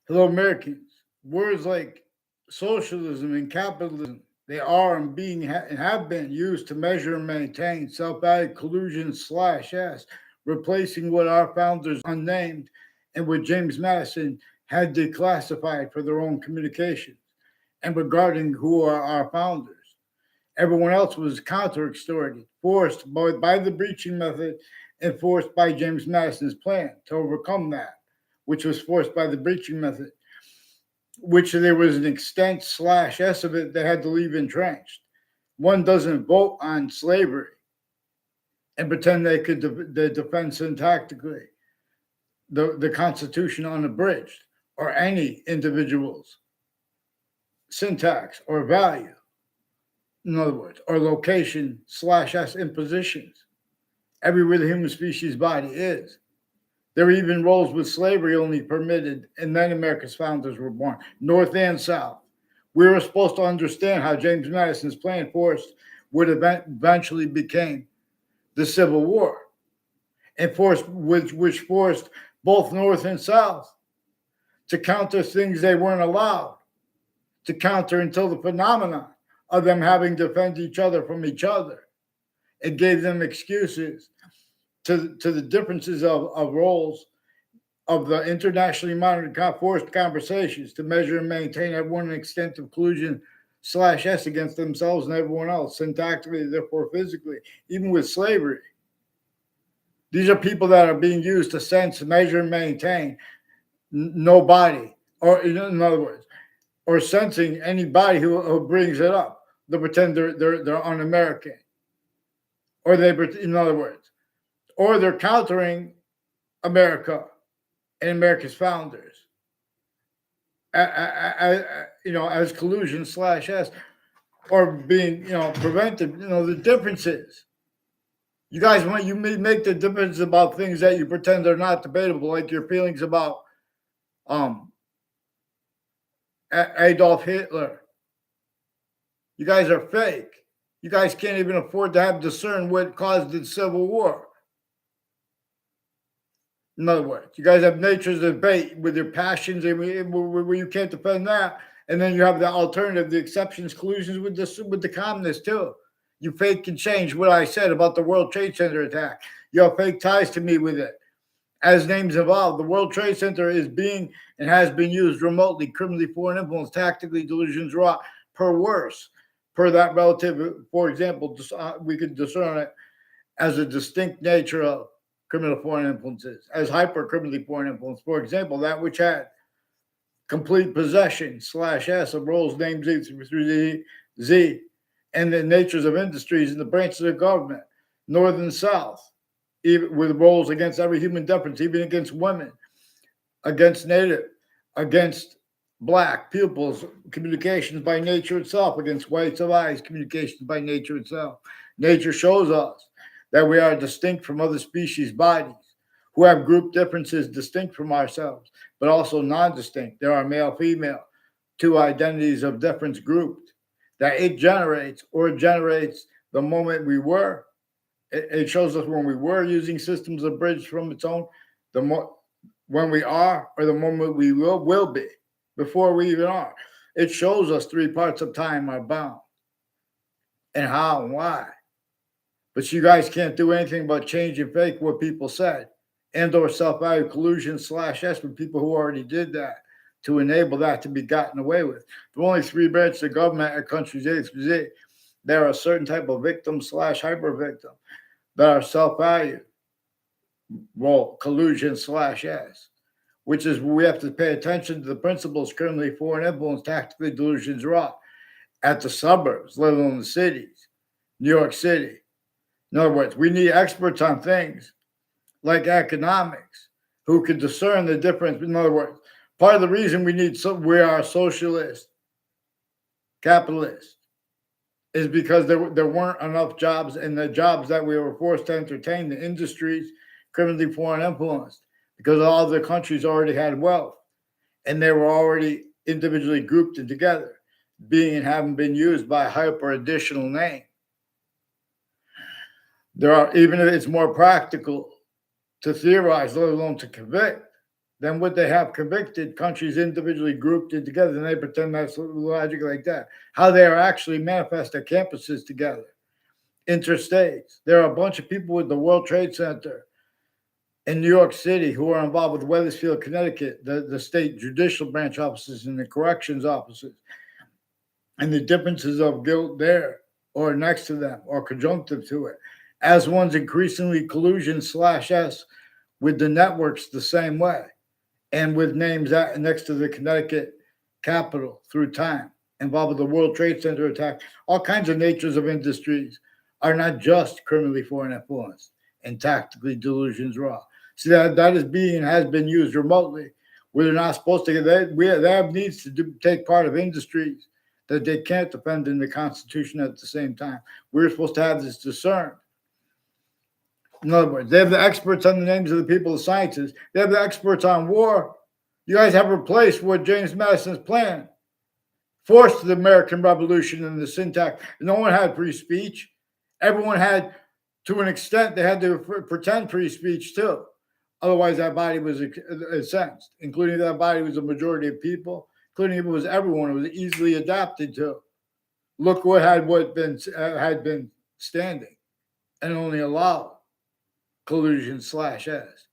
Hello, Americans. Words like socialism and capitalism, they are and have been used to measure and maintain self-value collusion slash S, replacing what our founders unnamed and what James Madison had declassified for their own communications. And regarding who are our founders, everyone else was counter-extorted, forced by the breaching method and forced by James Madison's plan to overcome that, which was forced by the breaching method, which there was an extent slash S of it that had to leave entrenched. One doesn't vote on slavery and pretend they could defend syntactically the Constitution unabridged or any individual's syntax or value. In other words, or location slash S impositions everywhere the human species body is. There were even roles with slavery only permitted, and then America's founders were born, North and South. We were supposed to understand how James Madison's plan forced what eventually became the Civil War, and which forced both North and South to counter things they weren't allowed to counter until the phenomenon of them having to defend each other from each other. It gave them excuses to the differences of roles of the internationally monitored forced conversations to measure and maintain everyone an extent of collusion slash S against themselves and everyone else, syntactically, therefore physically, even with slavery. These are people that are being used to sense, measure, and maintain nobody, or in other words, or sensing anybody who brings it up. They pretend they're un-American, or in other words, or they're countering America and America's founders, as collusion slash S, or being, prevented. The differences. You guys, when you make the difference about things that you pretend are not debatable, like your feelings about Adolf Hitler. You guys are fake. You guys can't even afford to have discern what caused the Civil War. In other words, you guys have nature's debate with your passions, and where you can't defend that. And then you have the alternative, the exceptions, collusions with the communists too. You fake can change what I said about the World Trade Center attack. You have fake ties to me with it. As names evolve, the World Trade Center is being and has been used remotely, criminally, foreign influence, tactically, delusions wrought, per that relative. For example, we could discern it as a distinct nature of criminal foreign influences, as hyper criminally foreign influence. For example, that which had complete possession slash S of roles named through Z, and the natures of industries and the branches of government, North and South, even with roles against every human difference, even against women, against Native, against Black pupils, communications by nature itself, against whites of eyes, communications by nature itself. Nature shows us that we are distinct from other species' bodies, who have group differences distinct from ourselves, but also non-distinct. There are male-female, two identities of difference grouped, that it generates the moment we were. It shows us when we were using systems abridged from its own, when we are, or the moment we will be, before we even are. It shows us 3 parts of time are bound, and how and why. But you guys can't do anything but change and fake what people said, and or self-value collusion slash S with people who already did that to enable that to be gotten away with. There are only 3 branches of government at countries A through Z. There are a certain type of victim slash hyper victim that are self-value, collusion slash S, which is we have to pay attention to the principles criminally foreign influence, tactically delusions wrought at the suburbs, let alone the cities, New York City. In other words, we need experts on things like economics who can discern the difference. In other words, part of the reason we are socialist, capitalist, is because there weren't enough jobs, and the jobs that we were forced to entertain, the industries, criminally foreign influenced, because all the countries already had wealth, and they were already individually grouped and together, being and having been used by a hyper additional name. There are, even if it's more practical to theorize, let alone to convict, Then would they have convicted countries individually grouped it together, and they pretend that's logic like that? How they are actually manifest at campuses together, interstates. There are a bunch of people with the World Trade Center in New York City who are involved with Wethersfield, Connecticut, the state judicial branch offices and the corrections offices, and the differences of guilt there or next to them or conjunctive to it. As one's increasingly collusion slash S with the networks the same way and with names next to the Connecticut Capitol through time, involved with the World Trade Center attack, all kinds of natures of industries are not just criminally foreign influenced and tactically delusions raw. See that is being and has been used remotely, where they're not supposed to. They have needs to take part of industries that they can't defend in the Constitution at the same time. We're supposed to have this discerned. In other words, they have the experts on the names of the people, the scientists. They have the experts on war. You guys have replaced what James Madison's plan forced the American Revolution and the syntax. No one had free speech. Everyone had, to an extent, they had to pretend free speech too. Otherwise, that body was incensed, including that body was a majority of people, including if it was everyone. It was easily adapted to. Look what had been standing, and only allowed collusion slash S.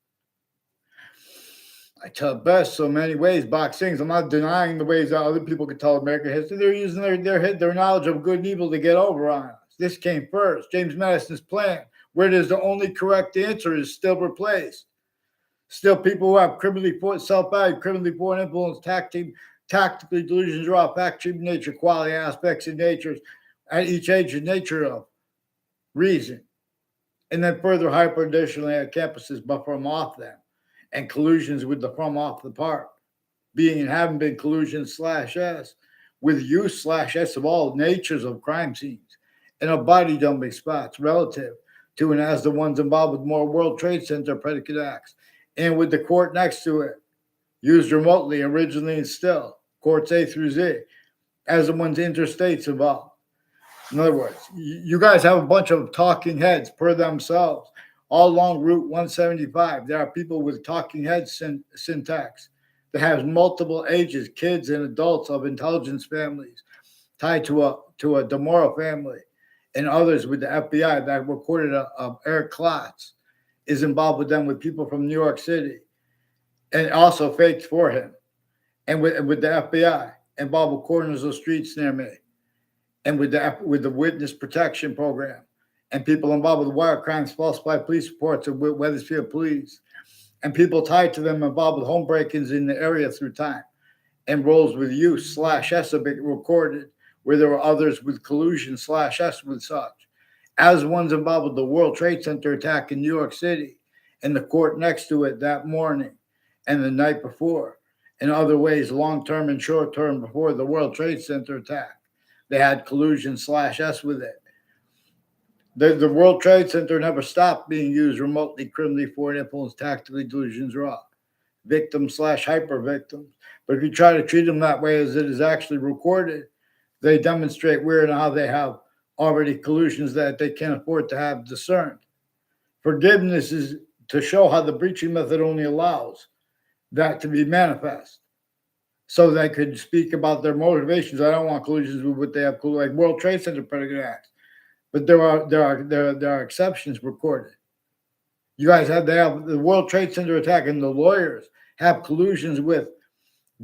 I tell best so many ways, box things. I'm not denying the ways that other people can tell American history. They're using their knowledge of good and evil to get over on us. This came first. James Madison's plan, where it is the only correct answer, is still replaced. Still, people who have criminally self-value, criminally foreign influence, tactically delusions raw, fact-cheap nature, quality aspects of natures at each age and nature of reason. And then further hyper additionally at campuses, but from off them. And collusions with the from off the part, being and having been collusion slash S, with use slash S of all natures of crime scenes, and of body dumping spots relative to and as the ones involved with more World Trade Center predicate acts, and with the court next to it, used remotely, originally and still, courts A through Z, as the ones interstates involved. In other words, you guys have a bunch of talking heads per themselves all along Route 175. There are people with talking head syntax that has multiple ages, kids and adults of intelligence families tied to a DeMora family, and others with the FBI that recorded of Eric Klotz is involved with them, with people from New York City, and also faked for him, and with the FBI involved with corners of streets near me, and with the witness protection program, and people involved with wire crimes, falsified police reports of Wethersfield police, and people tied to them involved with home break-ins in the area through time, and roles with use slash S have been recorded, where there were others with collusion slash S with such, as ones involved with the World Trade Center attack in New York City, and the court next to it that morning and the night before, in other ways, long-term and short-term before the World Trade Center attack. They had collusion slash S with it. The World Trade Center never stopped being used remotely, criminally foreign influence, tactically delusions raw, victims slash hyper victims. But if you try to treat them that way as it is actually recorded, they demonstrate where and how they have already collusions that they can't afford to have discerned. Forgiveness is to show how the breaching method only allows that to be manifest, so they could speak about their motivations. I don't want collusions with what they have, like World Trade Center predicate acts. But there are exceptions recorded. You guys have the World Trade Center attack, and the lawyers have collusions with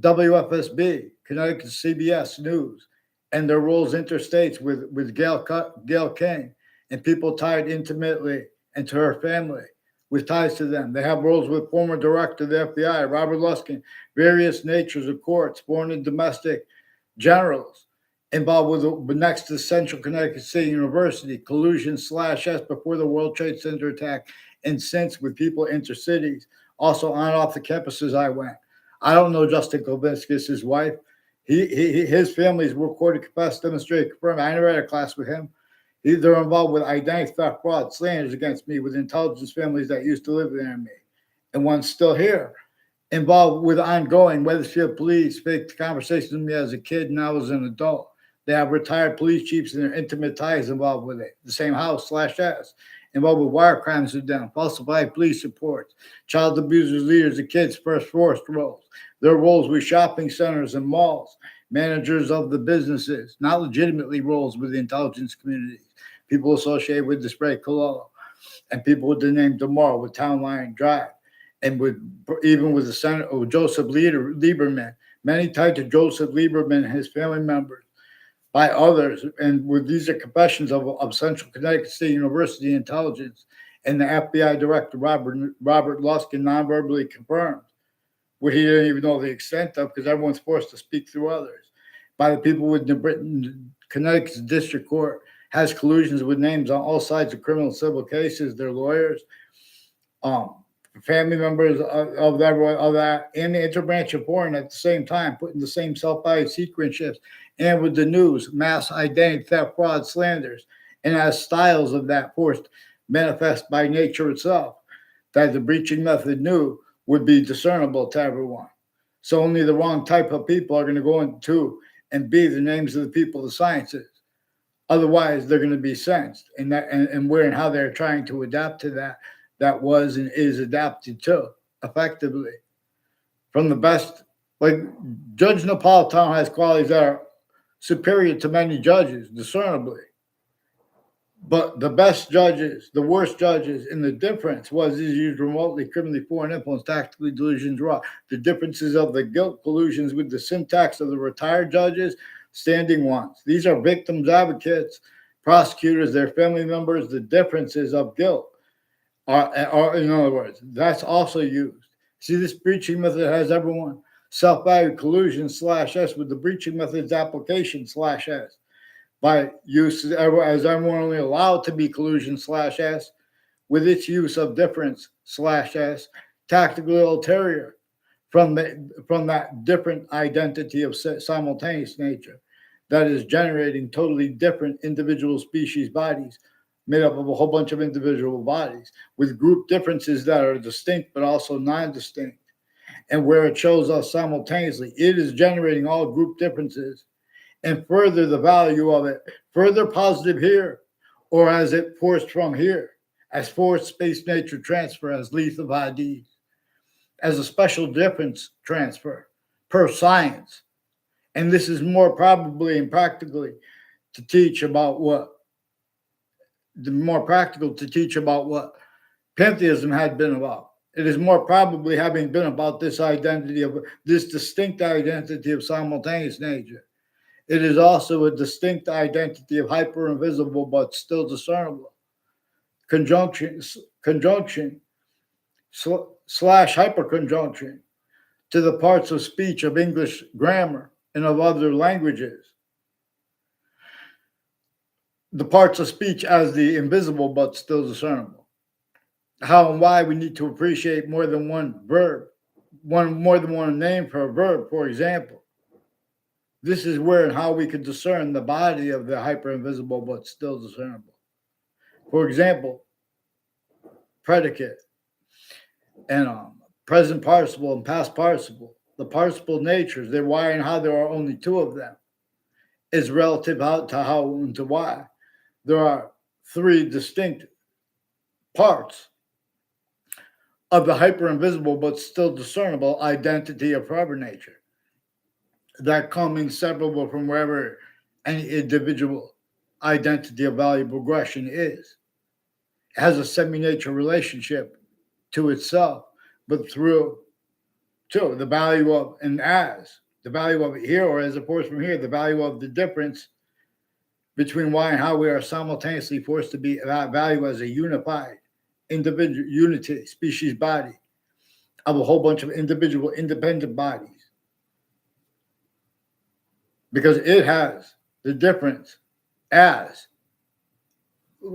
WFSB, Connecticut CBS News, and their roles interstates with Gail King and people tied intimately and to her family with ties to them. They have roles with former director of the FBI, Robert Luskin, various natures of courts, foreign and domestic generals involved with next to Central Connecticut State University, collusion slash S before the World Trade Center attack, and since with people intercities, also on and off the campuses I went. I don't know Justin Kovinskis, his wife. His family's recorded, confessed, demonstrated, confirmed. I never had a class with him. They're involved with identity theft, fraud, slanders against me with intelligence families that used to live near me, and one's still here. Involved with ongoing Wethersfield police, faked conversations with me as a kid, now as an adult. They have retired police chiefs and their intimate ties involved with it. The same house slash S. involved with wire crimes with them, falsified police reports, child abusers, leaders of kids, forced roles. Their roles were shopping centers and malls, managers of the businesses, not legitimately roles with the intelligence communities, people associated with the spray Cololo, and people with the name tomorrow with Town Line Drive, and with even with the Senator Joseph Lieberman, many tied to Joseph Lieberman and his family members by others, and with these are confessions of Central Connecticut State University intelligence, and the FBI director Robert Luskin non-verbally confirmed what he didn't even know the extent of, because everyone's forced to speak through others, by the people with the Britain Connecticut's district court has collusions with names on all sides of criminal and civil cases, their lawyers, um, family members of that, and the interbranch of foreign at the same time, putting the same self-value sequence shifts, and with the news, mass identity theft, fraud, slanders, and as styles of that forced manifest by nature itself, that the breaching method knew would be discernible to everyone. So only the wrong type of people are going to go into and be the names of the people the sciences. Otherwise, they're going to be sensed, and where and how they're trying to adapt to that was and is adapted to effectively. From the best, like Judge Napolitano has qualities that are superior to many judges, discernibly. But the best judges, the worst judges, and the difference was these used remotely, criminally, foreign influence, tactically, delusions, raw. The differences of the guilt collusions with the syntax of the retired judges, standing ones. These are victims, advocates, prosecutors, their family members. The differences of guilt are in other words, that's also used. See, this breaching method has everyone self-value collusion /S with the breaching method's application /S. By use as everyone only allowed to be collusion /S with its use of difference /S, tactically ulterior from that different identity of simultaneous nature that is generating totally different individual species bodies made up of a whole bunch of individual bodies with group differences that are distinct but also non-distinct. And where it shows us simultaneously, it is generating all group differences and further the value of it, further positive here, or as it forced from here, as forced space nature transfer, as Lethe of Hades, as a special difference transfer per science. And this is more probably and practically to teach about what pantheism had been about. It is more probably having been about this identity of this distinct identity of simultaneous nature. It is also a distinct identity of hyper invisible but still discernible. Conjunction slash hyperconjunction to the parts of speech of English grammar and of other languages. The parts of speech as the invisible but still discernible. How and why we need to appreciate more than one verb, more than one name for a verb, for example. This is where and how we can discern the body of the hyper invisible but still discernible. For example, predicate and present participle and past participle. The participle natures, their why and how there are only two of them, is relative to how and to why. There are three distinct parts of the hyper invisible but still discernible identity of forever nature that come inseparable from wherever any individual identity of value progression is. It has a semi-nature relationship to itself, but through the value of and as the value of it here, or as opposed from here, the value of the difference between why and how we are simultaneously forced to be that value as a unified individual unity species body of a whole bunch of individual independent bodies, because it has the difference as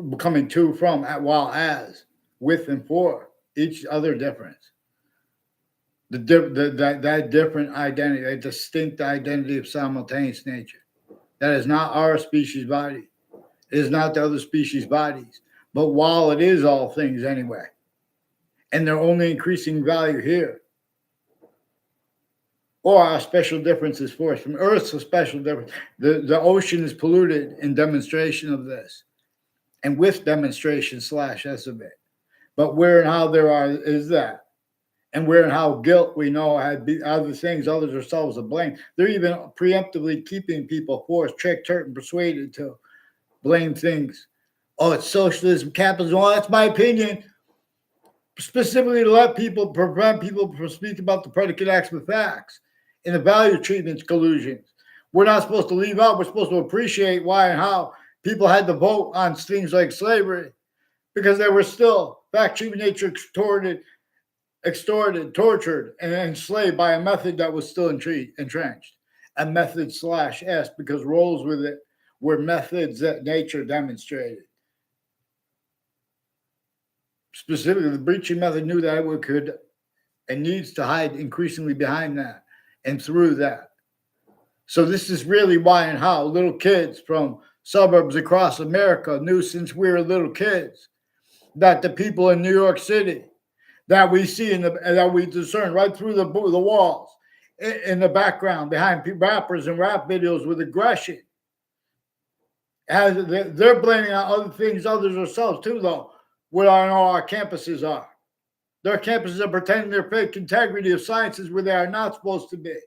becoming two from while as with and for each other difference. That different identity, a distinct identity of simultaneous nature. That is not our species body. It is not the other species bodies. But while it is all things anyway, and they're only increasing value here, or our special difference is forced from Earth's a special difference. The ocean is polluted in demonstration of this. and with demonstration slash estimate. But where and how there are is that. And where and how guilt we know had other things, others ourselves to blame. They're even preemptively keeping people forced, tricked, hurt, and persuaded to blame things. Oh, it's socialism, capitalism. Well, that's my opinion. Specifically to let people prevent people from speaking about the predicate acts with facts and the value treatments collusions. We're not supposed to leave out, we're supposed to appreciate why and how people had to vote on things like slavery because they were still fact human nature extorted, tortured, and enslaved by a method that was still entrenched. A method slash S because roles with it were methods that nature demonstrated. Specifically, the breaching method knew that it could and needs to hide increasingly behind that and through that. So this is really why and how little kids from suburbs across America knew since we were little kids that the people in New York City that we see that we discern right through the walls in the background behind rappers and rap videos with aggression. And they're blaming on other things, others ourselves too, though. What I know our campuses are. Their campuses are pretending they're fake integrity of sciences where they are not supposed to be.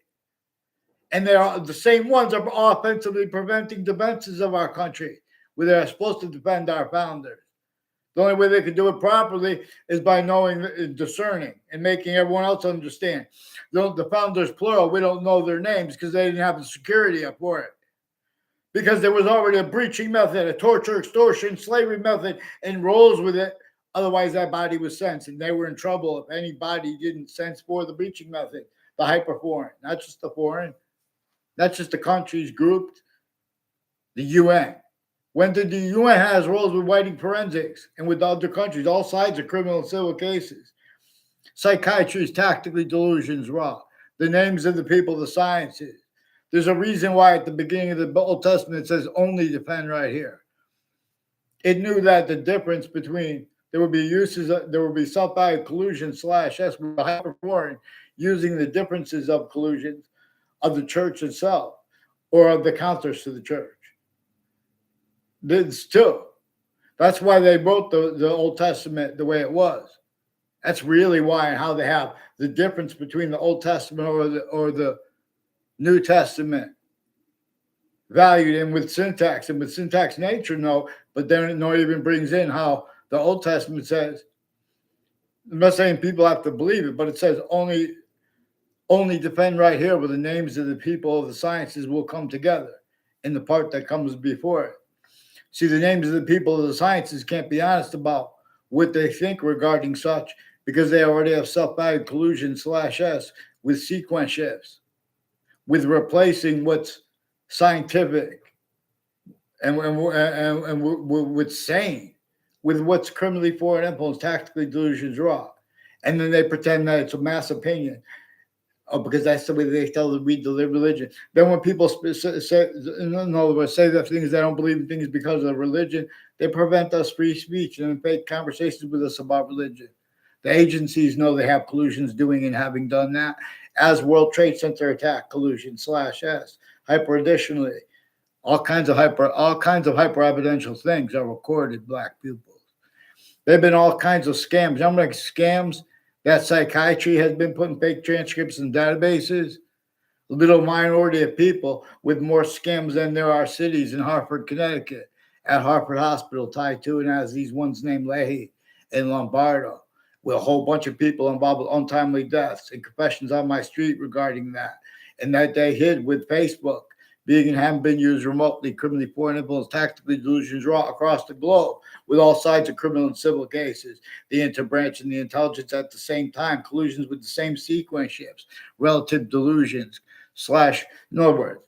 And they are the same ones are offensively preventing defenses of our country where they are supposed to defend our founders. The only way they can do it properly is by knowing, discerning, and making everyone else understand. The founders, plural, we don't know their names because they didn't have the security up for it. Because there was already a breaching method, a torture, extortion, slavery method, and roles with it. Otherwise, that body was sensed, and they were in trouble if anybody didn't sense for the breaching method, the hyper-foreign, not just the foreign, not just the countries grouped, the UN. When did the UN has roles with whiting forensics and with other countries, all sides of criminal and civil cases? Psychiatry's tactically delusions raw. The names of the people, the sciences. There's a reason why at the beginning of the Old Testament it says only defend right here. It knew that the difference between there would be uses, there would be self-value collusion slash S with hyper-foreign using the differences of collusions of the church itself or of the counters to the church. It's too. That's why they wrote the Old Testament the way it was. That's really why and how they have the difference between the Old Testament or the New Testament valued in with syntax and with syntax nature, no, but then it even brings in how the Old Testament says, I'm not saying people have to believe it, but it says only defend right here where the names of the people of the sciences will come together in the part that comes before it. See, the names of the people of the sciences can't be honest about what they think regarding such because they already have self-valued collusion slash S with sequence shifts, with replacing what's scientific and with sane, with what's criminally foreign influence, tactically delusions raw. And then they pretend that it's a mass opinion. Oh, because that's the way they tell to read the religion. Then when people say, in other words, say that things they don't believe in things because of religion, they prevent us free speech and fake conversations with us about religion. The agencies know they have collusions doing and having done that, as World Trade Center attack collusion slash S. Hyper additionally, all kinds of hyper evidential things are recorded, black pupils. There have been all kinds of scams. How many scams that psychiatry has been putting fake transcripts in databases? A little minority of people with more scams than there are cities in Hartford, Connecticut, at Hartford Hospital tied to and as these ones named Lethe and Lombardo, with a whole bunch of people involved with untimely deaths and confessions on my street regarding that. And that they hid with Facebook being and having been used remotely, criminally foreign influence, tactically delusions raw across the globe with all sides of criminal and civil cases, the interbranch and the intelligence at the same time, collusions with the same sequence shifts, relative delusions, slash, in other words,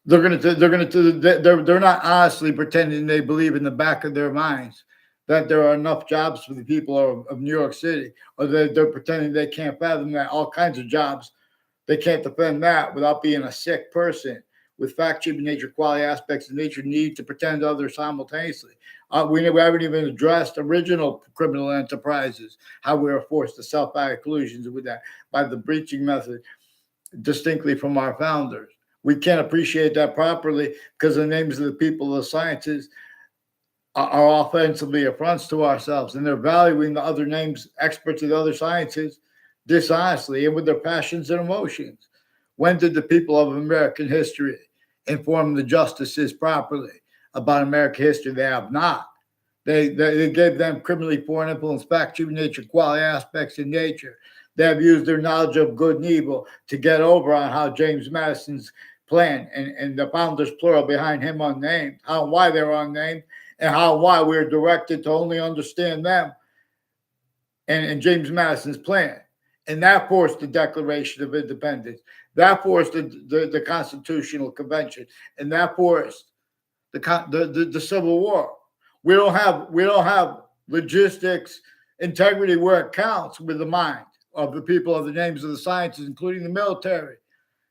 they're not honestly pretending they believe in the back of their minds that there are enough jobs for the people of New York City, or they're pretending they can't fathom that all kinds of jobs, they can't defend that without being a sick person with fact-cheaping nature, quality aspects of nature, need to pretend others simultaneously. We haven't even addressed original criminal enterprises, how we were forced to self-value collusions with that by the breaching method distinctly from our founders. We can't appreciate that properly because the names of the people of the sciences are offensively affronts to ourselves, and they're valuing the other names, experts in other sciences, dishonestly and with their passions and emotions. When did the people of American history inform the justices properly about American history? They have not. They gave them criminally foreign influence, fact, true nature, quality aspects in nature. They have used their knowledge of good and evil to get over on how James Madison's plan and the founders plural behind him unnamed, how and why they're unnamed, and how and why we're directed to only understand them and James Madison's plan. And that forced the Declaration of Independence. That forced the Constitutional Convention, and that forced the Civil War. We don't have logistics integrity where it counts with the mind of the people of the names of the sciences, including the military.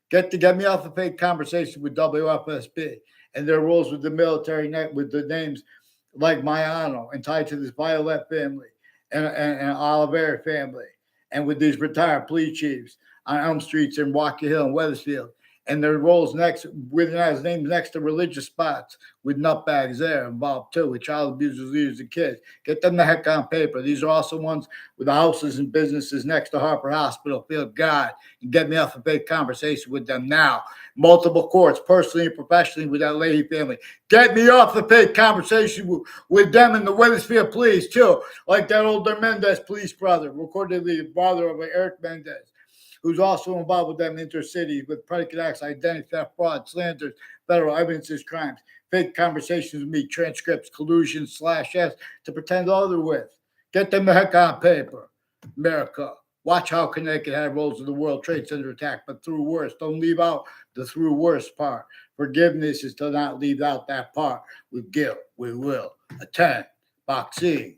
Get me off the fake conversation with WFSB and their roles with the military with the names like Mayano and tied to this Violet family and Oliveira family, and with these retired police chiefs on Elm Streets in Walker Hill and Weathersfield, and their roles next with his names next to religious spots with nutbags there involved too, with child abusers, leaders, and kids. Get them the heck on paper. These are also ones with the houses and businesses next to Harper Hospital. Feel God and get me off a fake conversation with them now. Multiple courts, personally and professionally, with that Lethe family. Get me off the fake conversation with them and the Weathersfield police too, like that older Mendez police brother, reportedly the brother of Eric Mendez, who's also involved with them intercity with predicate acts, identity theft, fraud, slanders, federal evidences, crimes, fake conversations with me, transcripts, collusions, /s to pretend other with. Get them the heck on paper. America. Watch how Connecticut had roles of the World Trade Center attack, but through worse. Don't leave out the through worse part. Forgiveness is to not leave out that part. With guilt, we will attend. Boxing.